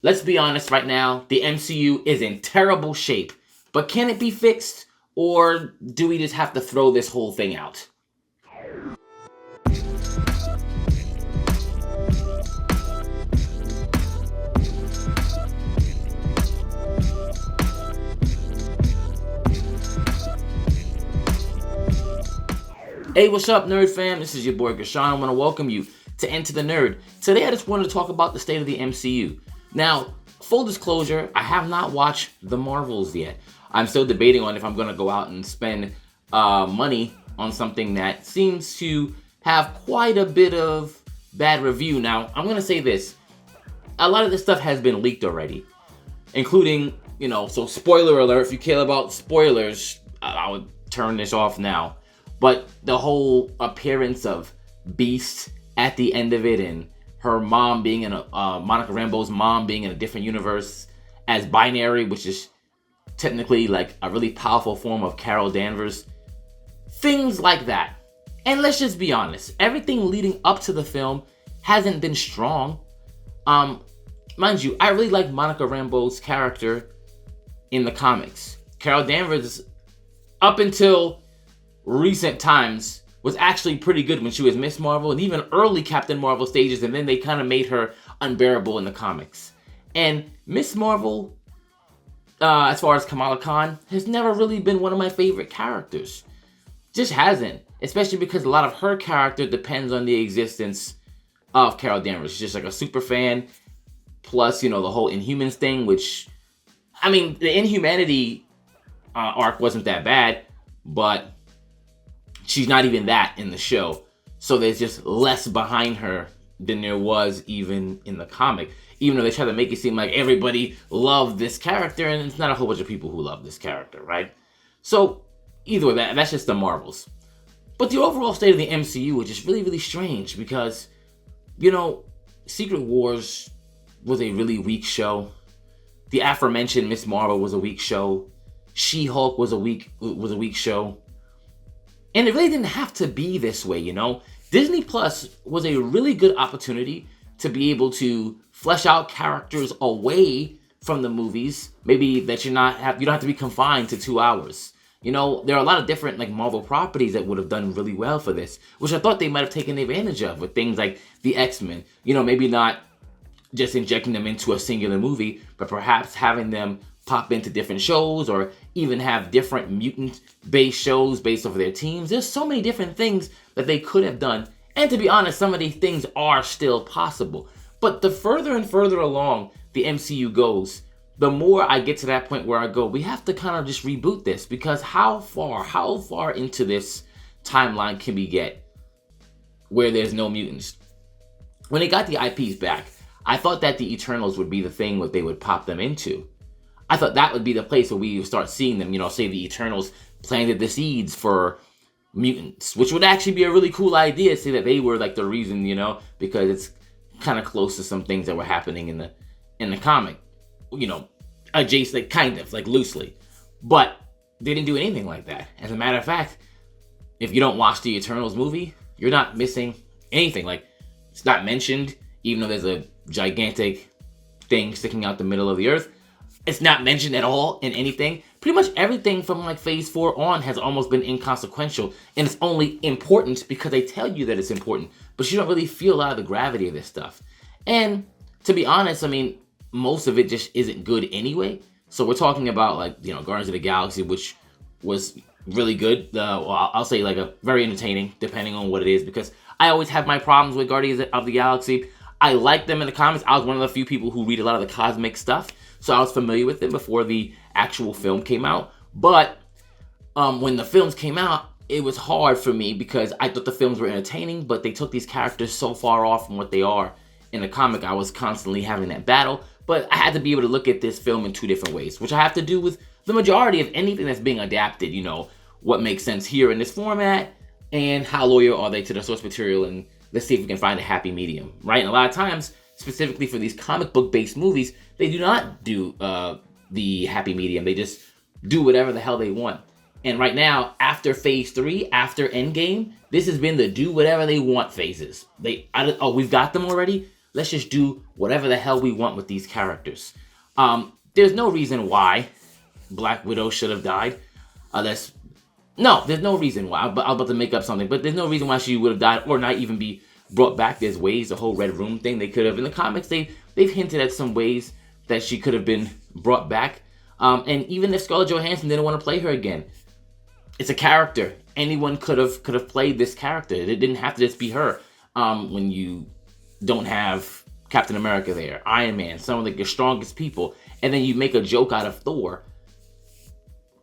Let's be honest right now, the MCU is in terrible shape. But can it be fixed? Or do we just have to throw this whole thing out? Hey, what's up, Nerd fam? This is your boy Gashawn. I want to welcome you to Enter the Nerd. Today, I just wanted to talk about the state of the MCU. Now, full disclosure, I have not watched the Marvels yet. I'm still debating on if I'm going to go out and spend money on something that seems to have quite a bit of bad review. Now, I'm going to say this. A lot of this stuff has been leaked already, including, so spoiler alert, if you care about spoilers, I would turn this off now. But the whole appearance of Beast at the end of it, and her mom being in Monica Rambeau's mom being in a different universe as binary, which is technically like a really powerful form of Carol Danvers. Things like that. And let's just be honest, everything leading up to the film hasn't been strong. Mind you, I really like Monica Rambeau's character in the comics. Carol Danvers, up until recent times, was actually pretty good when she was Miss Marvel and even early Captain Marvel stages, and then they kind of made her unbearable in the comics. And Miss Marvel, as far as Kamala Khan, has never really been one of my favorite characters. Just hasn't. Especially because a lot of her character depends on the existence of Carol Danvers. She's just like a super fan. Plus, the whole Inhumans thing, which, the Inhumanity arc wasn't that bad, but she's not even that in the show. So there's just less behind her than there was even in the comic. Even though they try to make it seem like everybody loved this character, and it's not a whole bunch of people who love this character, right? So either way, that's just the Marvels. But the overall state of the MCU is just really, really strange because, Secret Wars was a really weak show. The aforementioned Miss Marvel was a weak show. She-Hulk was a weak show. And it really didn't have to be this way, Disney Plus was a really good opportunity to be able to flesh out characters away from the movies. Maybe that you don't have to be confined to 2 hours. There are a lot of different Marvel properties that would have done really well for this, which I thought they might have taken advantage of with things like the X-Men. Maybe not just injecting them into a singular movie, but perhaps having them pop into different shows or even have different mutant-based shows based off of their teams. There's so many different things that they could have done. And to be honest, some of these things are still possible. But the further and further along the MCU goes, the more I get to that point where I go, we have to kind of just reboot this, because how far into this timeline can we get where there's no mutants? When they got the IPs back, I thought that the Eternals would be the thing that they would pop them into. I thought that would be the place where we would start seeing them, say the Eternals planted the seeds for mutants, which would actually be a really cool idea, say that they were the reason, because it's kind of close to some things that were happening in the comic, adjacent, kind of, loosely. But they didn't do anything like that. As a matter of fact, if you don't watch the Eternals movie, you're not missing anything. It's not mentioned, even though there's a gigantic thing sticking out the middle of the earth. It's not mentioned at all in anything. Pretty much everything from phase 4 on has almost been inconsequential, and it's only important because they tell you that it's important, but you don't really feel a lot of the gravity of this stuff. And to be honest, most of it just isn't good anyway. So we're talking about Guardians of the Galaxy, which was really good. I'll say a very entertaining, depending on what it is, because I always have my problems with Guardians of the Galaxy. I like them in the comics. I was one of the few people who read a lot of the cosmic stuff, so I was familiar with them before the actual film came out. But when the films came out, it was hard for me because I thought the films were entertaining, but they took these characters so far off from what they are in the comic. I was constantly having that battle, but I had to be able to look at this film in two different ways, which I have to do with the majority of anything that's being adapted. What makes sense here in this format, and how loyal are they to the source material, and let's see if we can find a happy medium, right? And a lot of times, specifically for these comic book-based movies, they do not do the happy medium. They just do whatever the hell they want. And right now, after phase 3, after Endgame, this has been the do whatever they want phases. We've got them already. Let's just do whatever the hell we want with these characters. There's no reason why Black Widow should have died. There's no reason why. I'm about to make up something, but there's no reason why she would have died or not even be brought back. There's ways, the whole Red Room thing, they could have. In the comics, they've hinted at some ways that she could have been brought back. And even if Scarlett Johansson didn't want to play her again, it's a character. Anyone could have played this character. It didn't have to just be her. When you don't have Captain America there, Iron Man, some of your strongest people, and then you make a joke out of Thor.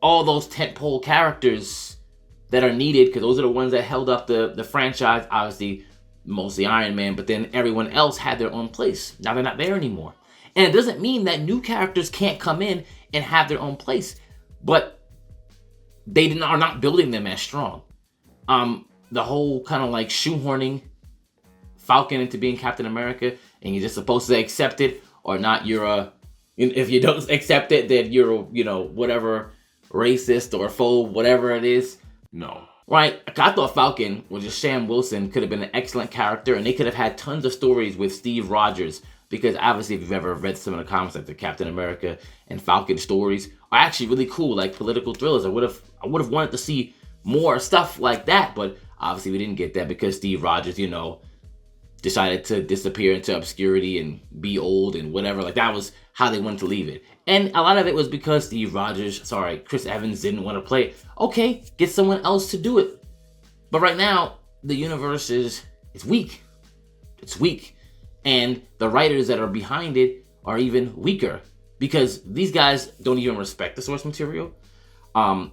All those tentpole characters that are needed, because those are the ones that held up the franchise, obviously, mostly Iron Man, but then everyone else had their own place. Now they're not there anymore. And it doesn't mean that new characters can't come in and have their own place, but they are not building them as strong. The whole kind of like shoehorning Falcon into being Captain America, and you're just supposed to accept it or not. If you don't accept it, then you're, whatever, racist or phobe, whatever it is. No. Right? I thought Falcon, with just Sam Wilson, could have been an excellent character, and they could have had tons of stories with Steve Rogers, because obviously if you've ever read some of the comics, like the Captain America and Falcon stories are actually really cool, like political thrillers. I would have wanted to see more stuff like that, but obviously we didn't get that because Steve Rogers, decided to disappear into obscurity and be old and whatever. Like, that was how they wanted to leave it. And a lot of it was because Chris Evans didn't want to play it. Okay, get someone else to do it. But right now, the universe it's weak. It's weak. And the writers that are behind it are even weaker, because these guys don't even respect the source material.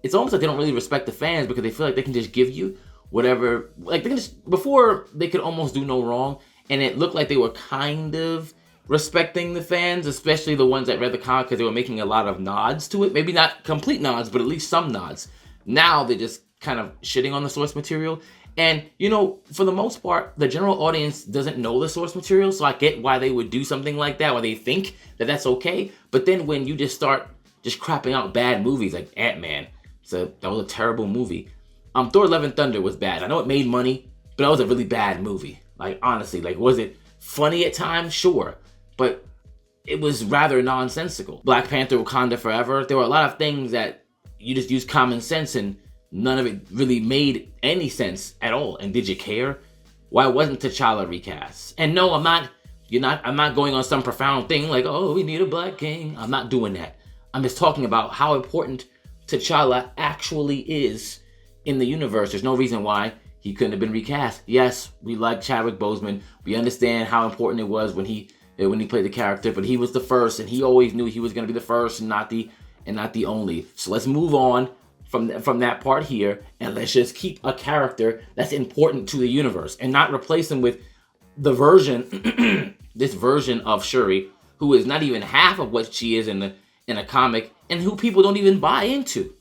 It's almost like they don't really respect the fans, because they feel like they can just give you whatever, like before they could almost do no wrong, and it looked like they were kind of respecting the fans, especially the ones that read the comic, because they were making a lot of nods to it. Maybe not complete nods, but at least some nods. Now they're just kind of shitting on the source material. And, for the most part, the general audience doesn't know the source material, so I get why they would do something like that, why they think that that's okay. But then when you just start just crapping out bad movies like Ant-Man, that was a terrible movie. Thor: Love and Thunder was bad. I know it made money, but that was a really bad movie. Like, honestly, was it funny at times? Sure. But it was rather nonsensical. Black Panther: Wakanda Forever, there were a lot of things that you just used common sense, and none of it really made any sense at all. And did you care? Why wasn't T'Challa recast? And no, I'm not going on some profound thing like, oh, we need a black king. I'm not doing that. I'm just talking about how important T'Challa actually is in the universe. There's no reason why he couldn't have been recast. Yes, we like Chadwick Boseman. We understand how important it was when he played the character, but he was the first, and he always knew he was going to be the first and not the only. So let's move on from that part here, and let's just keep a character that's important to the universe and not replace him with the version, this version of Shuri, who is not even half of what she is in a comic, and who people don't even buy into.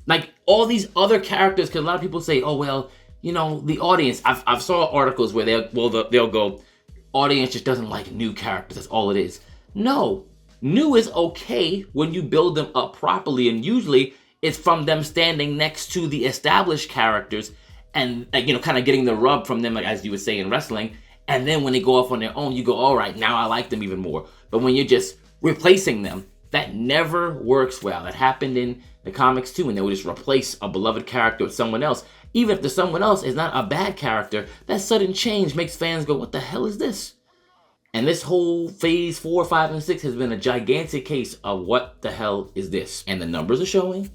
Like, all these other characters, because a lot of people say, oh, well, the audience, I've saw articles where they'll go, audience just doesn't like new characters, that's all it is. No, new is okay when you build them up properly, and usually it's from them standing next to the established characters and, kind of getting the rub from them, like as you would say in wrestling, and then when they go off on their own, you go, all right, now I like them even more. But when you're just replacing them, that never works well. That happened in the comics too, and they would just replace a beloved character with someone else. Even if the someone else is not a bad character, that sudden change makes fans go, what the hell is this? And this whole phase 4, 5, and 6 has been a gigantic case of what the hell is this? And the numbers are showing.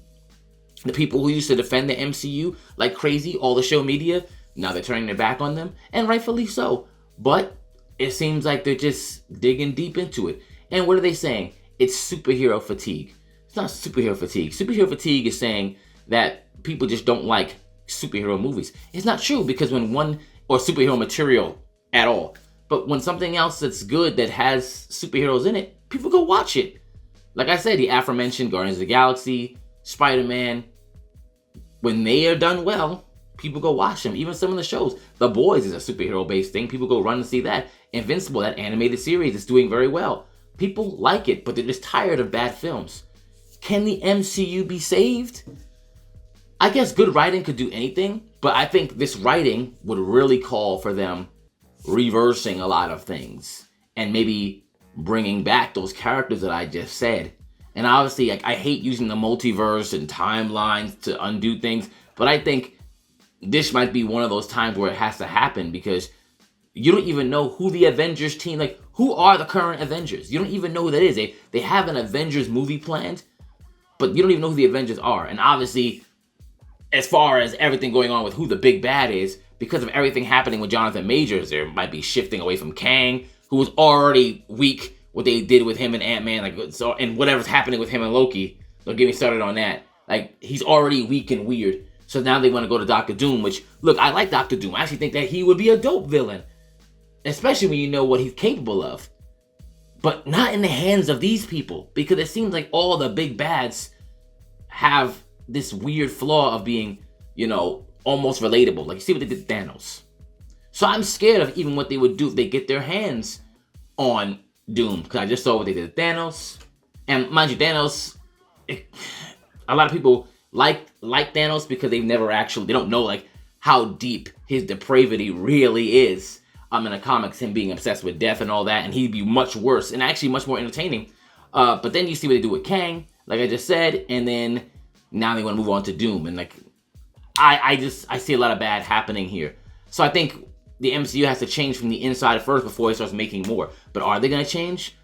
The people who used to defend the MCU like crazy, all the show media, now they're turning their back on them, and rightfully so. But it seems like they're just digging deep into it. And what are they saying? It's superhero fatigue. It's not superhero fatigue. Superhero fatigue is saying that people just don't like superhero movies. It's not true, because or superhero material at all. But when something else that's good that has superheroes in it, people go watch it. Like I said, the aforementioned Guardians of the Galaxy, Spider-Man, when they are done well, people go watch them. Even some of the shows. The Boys is a superhero-based thing. People go run and see that. Invincible, that animated series, is doing very well. People like it, but they're just tired of bad films. Can the MCU be saved? I guess good writing could do anything, but I think this writing would really call for them reversing a lot of things and maybe bringing back those characters that I just said. And obviously, like, I hate using the multiverse and timelines to undo things, but I think this might be one of those times where it has to happen, because you don't even know who the Avengers team, like, who are the current Avengers? You don't even know who that is. They have an Avengers movie planned, but you don't even know who the Avengers are. And obviously, as far as everything going on with who the big bad is, because of everything happening with Jonathan Majors, there might be shifting away from Kang, who was already weak, what they did with him and Ant-Man, like, so, and whatever's happening with him and Loki. Don't get me started on that. Like, he's already weak and weird. So now they want to go to Doctor Doom, which, look, I like Doctor Doom. I actually think that he would be a dope villain, especially when you know what he's capable of. But not in the hands of these people, because it seems like all the big bads have this weird flaw of being, you know, almost relatable. Like, you see what they did to Thanos. So I'm scared of even what they would do if they get their hands on Doom, because I just saw what they did to Thanos. And mind you, Thanos, a lot of people like Thanos because they don't know, like, how deep his depravity really is. In the comics, him being obsessed with death and all that, and he'd be much worse and actually much more entertaining. But then you see what they do with Kang, like I just said, and then now they want to move on to Doom, and like, I see a lot of bad happening here. So I think the MCU has to change from the inside first before it starts making more. But are they going to change?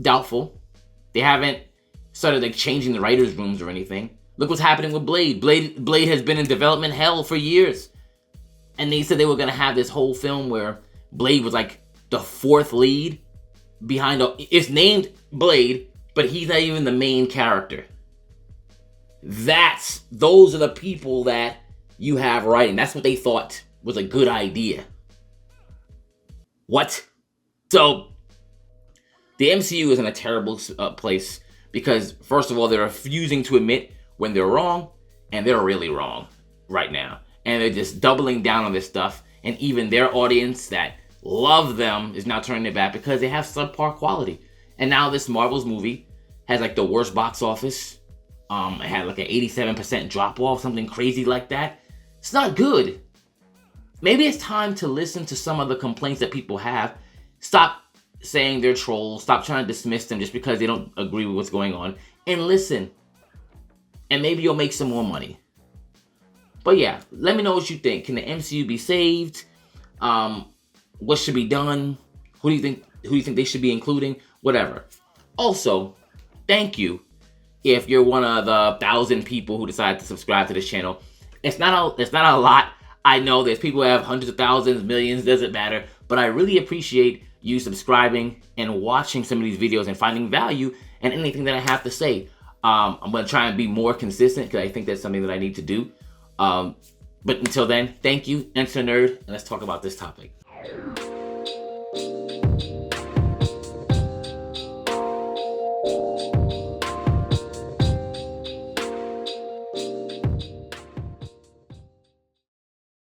Doubtful. They haven't started like changing the writers' rooms or anything. Look what's happening with Blade. Blade has been in development hell for years, and they said they were going to have this whole film where Blade was like the fourth lead behind it's named Blade, but he's not even the main character. Those are the people that you have writing. That's what they thought was a good idea. What? So the MCU is in a terrible place because, first of all, they're refusing to admit when they're wrong, and they're really wrong right now. And they're just doubling down on this stuff. And even their audience that love them is now turning their back because they have subpar quality. And now this Marvel's movie has like the worst box office. It had like an 87% drop off, something crazy like that. It's not good. Maybe it's time to listen to some of the complaints that people have. Stop saying they're trolls. Stop trying to dismiss them just because they don't agree with what's going on. And listen. And maybe you'll make some more money. But yeah, let me know what you think. Can the MCU be saved? What should be done? Who do you think they should be including? Whatever. Also, thank you if you're one of the 1,000 people who decided to subscribe to this channel. It's not a lot. I know there's people who have hundreds of thousands, millions, doesn't matter. But I really appreciate you subscribing and watching some of these videos and finding value in anything that I have to say. I'm going to try and be more consistent because I think that's something that I need to do. But until then, thank you, Enter Nerd, and let's talk about this topic.